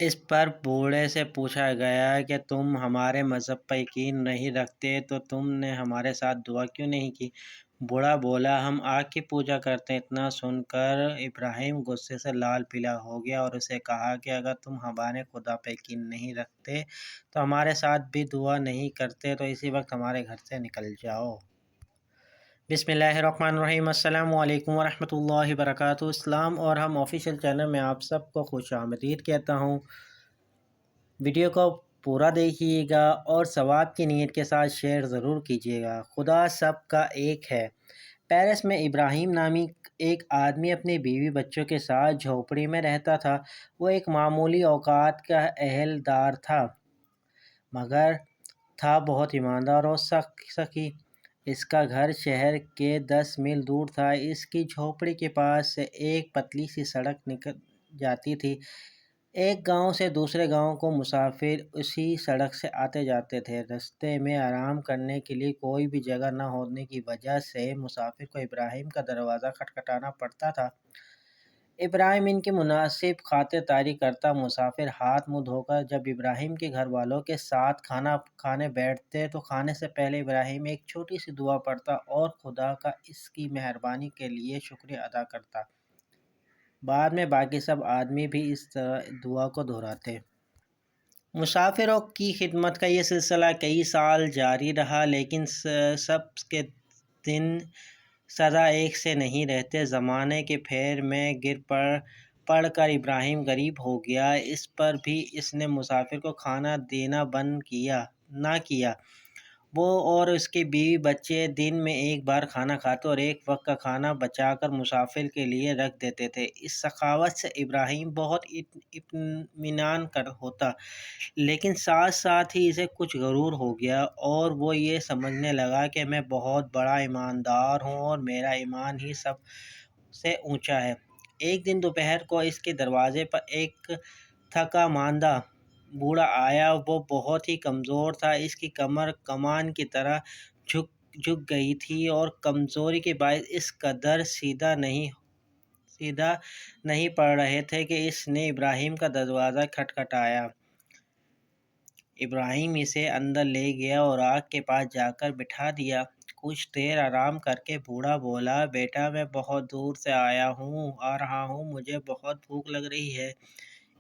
اس پر بوڑھے سے پوچھا گیا کہ تم ہمارے مذہب پر یقین نہیں رکھتے تو تم نے ہمارے ساتھ دعا کیوں نہیں کی؟ بوڑھا بولا، ہم آگ کی پوجا کرتے ہیں۔ اتنا سن کر ابراہیم غصے سے لال پیلا ہو گیا اور اسے کہا کہ اگر تم ہمارے خدا پر یقین نہیں رکھتے تو ہمارے ساتھ بھی دعا نہیں کرتے تو اسی وقت ہمارے گھر سے نکل جاؤ۔ بسم اللہ الرحمن الرحیم۔ السلام علیکم ورحمۃ اللہ وبرکاتہ۔ اسلام اور ہم آفیشیل چینل میں آپ سب کو خوش آمدید کہتا ہوں۔ ویڈیو کو پورا دیکھیے گا اور ثواب کی نیت کے ساتھ شیئر ضرور کیجیے گا۔ خدا سب کا ایک ہے۔ پیرس میں ابراہیم نامی ایک آدمی اپنی بیوی بچوں کے ساتھ جھونپڑی میں رہتا تھا۔ وہ ایک معمولی اوقات کا اہل دار تھا، مگر تھا بہت ایماندار اور سخی۔ اس کا گھر شہر کے 10 میل دور تھا۔ اس کی جھونپڑی کے پاس سے ایک پتلی سی سڑک نکل جاتی تھی۔ ایک گاؤں سے دوسرے گاؤں کو مسافر اسی سڑک سے آتے جاتے تھے۔ راستے میں آرام کرنے کے لیے کوئی بھی جگہ نہ ہونے کی وجہ سے مسافر کو ابراہیم کا دروازہ کھٹکھٹانا پڑتا تھا۔ ابراہیم ان کی مناسب خاطرداری کرتا۔ مسافر ہاتھ منہ دھو کر جب ابراہیم کے گھر والوں کے ساتھ کھانا کھانے بیٹھتے تو کھانے سے پہلے ابراہیم ایک چھوٹی سی دعا پڑھتا اور خدا کا اس کی مہربانی کے لیے شکریہ ادا کرتا۔ بعد میں باقی سب آدمی بھی اس دعا کو دہراتے۔ مسافروں کی خدمت کا یہ سلسلہ کئی سال جاری رہا، لیکن سب کے دن سدا ایک سے نہیں رہتے۔ زمانے کے پھیر میں گر پڑ کر ابراہیم غریب ہو گیا۔ اس پر بھی اس نے مسافر کو کھانا دینا بند نہ کیا۔ وہ اور اس کی بیوی بچے دن میں ایک بار کھانا کھاتے اور ایک وقت کا کھانا بچا کر مسافر کے لیے رکھ دیتے تھے۔ اس سخاوت سے ابراہیم بہت اطمینان ہوتا، لیکن ساتھ ساتھ ہی اسے کچھ غرور ہو گیا اور وہ یہ سمجھنے لگا کہ میں بہت بڑا ایماندار ہوں اور میرا ایمان ہی سب سے اونچا ہے۔ ایک دن دوپہر کو اس کے دروازے پر ایک تھکا ماندہ بوڑھا آیا۔ وہ بہت ہی کمزور تھا۔ اس کی کمر کمان کی طرح جھک گئی تھی اور کمزوری کے باعث اس قدر سیدھا نہیں پڑ رہے تھے کہ اس نے ابراہیم کا دروازہ کھٹکھٹایا۔ ابراہیم اسے اندر لے گیا اور آگ کے پاس جا کر بٹھا دیا۔ کچھ دیر آرام کر کے بوڑھا بولا، بیٹا میں بہت دور سے آ رہا ہوں، مجھے بہت بھوک لگ رہی ہے۔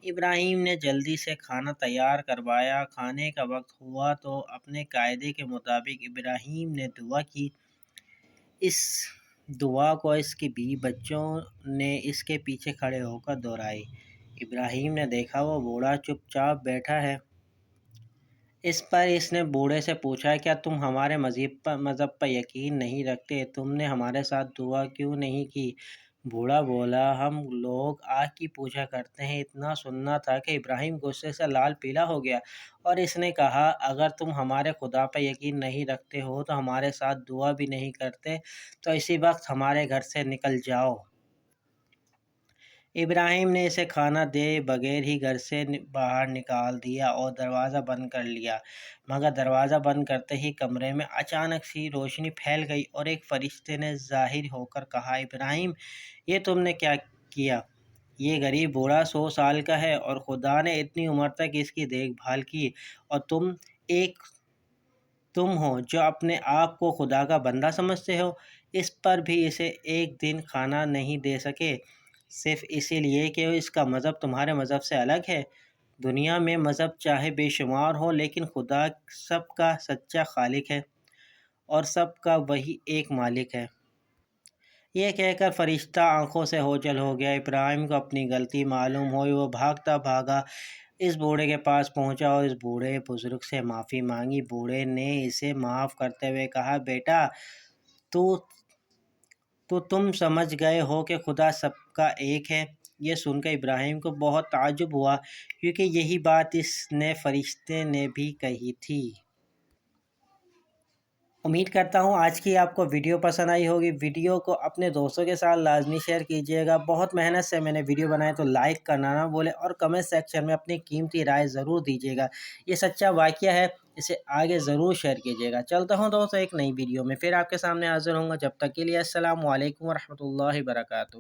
ابراہیم نے جلدی سے کھانا تیار کروایا۔ کھانے کا وقت ہوا تو اپنے قاعدے کے مطابق ابراہیم نے دعا کی۔ اس دعا کو اس کی بیوی بچوں نے اس کے پیچھے کھڑے ہو کر دہرائی۔ ابراہیم نے دیکھا وہ بوڑھا چپ چاپ بیٹھا ہے۔ اس پر اس نے بوڑھے سے پوچھا، کیا تم ہمارے مذہب پر یقین نہیں رکھتے؟ تم نے ہمارے ساتھ دعا کیوں نہیں کی؟ بوڑھا بولا، ہم لوگ آگ کی پوجا کرتے ہیں۔ اتنا سننا تھا کہ ابراہیم غصے سے لال پیلا ہو گیا اور اس نے کہا، اگر تم ہمارے خدا پر یقین نہیں رکھتے ہو تو ہمارے ساتھ دعا بھی نہیں کرتے تو اسی وقت ہمارے گھر سے نکل جاؤ۔ ابراہیم نے اسے کھانا دے بغیر ہی گھر سے باہر نکال دیا اور دروازہ بند کر لیا، مگر دروازہ بند کرتے ہی کمرے میں اچانک سی روشنی پھیل گئی اور ایک فرشتے نے ظاہر ہو کر کہا، ابراہیم، یہ تم نے کیا کیا؟ یہ غریب بوڑھا 100 سال کا ہے اور خدا نے اتنی عمر تک اس کی دیکھ بھال کی، اور تم ہو جو اپنے آپ کو خدا کا بندہ سمجھتے ہو۔ اس پر بھی اسے ایک دن کھانا نہیں دے سکے، صرف اسی لیے کہ اس کا مذہب تمہارے مذہب سے الگ ہے۔ دنیا میں مذہب چاہے بے شمار ہو، لیکن خدا سب کا سچا خالق ہے اور سب کا وہی ایک مالک ہے۔ یہ کہہ کر فرشتہ آنکھوں سے اوجھل ہو گیا۔ ابراہیم کو اپنی غلطی معلوم ہوئی۔ وہ بھاگتا بھاگا اس بوڑھے کے پاس پہنچا اور اس بوڑھے بزرگ سے معافی مانگی۔ بوڑھے نے اسے معاف کرتے ہوئے کہا، بیٹا، تم سمجھ گئے ہو کہ خدا سب کا ایک ہے۔ یہ سن کر ابراہیم کو بہت تعجب ہوا، کیونکہ یہی بات اس نے فرشتے نے بھی کہی تھی۔ امید کرتا ہوں آج کی آپ کو ویڈیو پسند آئی ہوگی۔ ویڈیو کو اپنے دوستوں کے ساتھ لازمی شیئر کیجیے گا۔ بہت محنت سے میں نے ویڈیو بنائی تو لائک کرنا نہ بھولیں اور کمنٹ سیکشن میں اپنی قیمتی رائے ضرور دیجیے گا۔ یہ سچا واقعہ ہے، اسے آگے ضرور شیئر کیجیے گا۔ چلتا ہوں دوستوں ایک نئی ویڈیو میں، پھر آپ کے سامنے حاضر ہوں گا۔ جب تک کے لیے السلام علیکم ورحمۃ اللہ وبرکاتہ۔